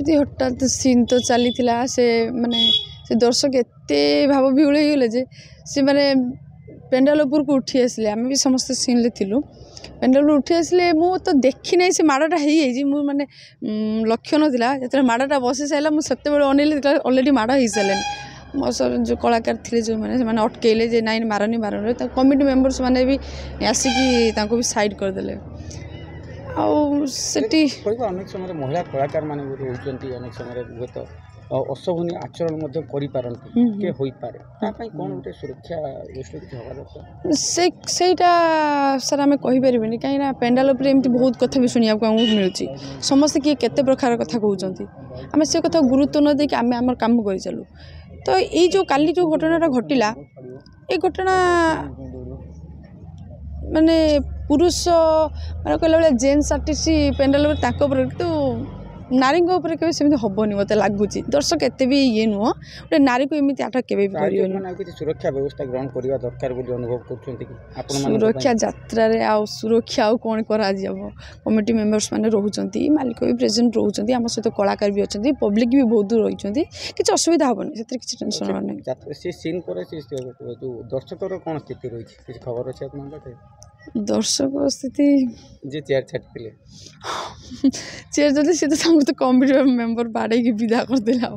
एमती हठात सीन तो चली से माने से दर्शक एत भाव विहुल हो गले जे सी माने पेंडाल उपर को उठी आसले आम भी समस्त सीन थिलु पेंडाल उठी आसले मु तो देखी ना से माड़टा हो माने लक्ष्य नाला जो माड़टा बसी सारा मुझे अनेली अलरेडी माड़ हो सारे मो सर जो कलाकार थे जो मैंने अटकेले जे नाइन मारनी मारनी कमिटी मेंबर्स मैंने भी आसिकी भी साइड करदे अनेक समय महिला कलाकार मान रोचती अनेक समय अशोभनीय आचरण कौन गोटे सुरक्षा सेटा सर आम कहीपर कहीं पेंडाल एमती बहुत कथा भी शुणा मिलूँ समस्ते किए केते प्रकार कथा कहते आम से कथा गुरुत्व न देक आम आम कम कर चलू तो ये जो काली जो घटनाटा घटला ये घटना माने पुरुष माने कहला बेले जेन्स आर्टिस्ट पेंडाल तो नारी के सेमती हेनी मत लगुच दर्शक एत भी ये नुह गोटे नारी को एमती आटा के सुरक्षा व्यवस्था ग्रहण करने दरकार अनुभव कर सुरक्षा यात्रा सुरक्षा कौन करा कमिटी मेंबर्स मैंने रोच मालिक भी प्रेजेंट रोच आम सहित कलाकार भी अच्छा पब्लिक भी बहुत रही किसी असुविधा हेनी से किसी टेंशन नहीं दर्शक कौन स्थिति रही खबर अच्छे दर्शक स्थिति जे चेयर छाड़ी चेयर जल्दी सी तो कमिटी मेंबर बाड़े विदा करदेला।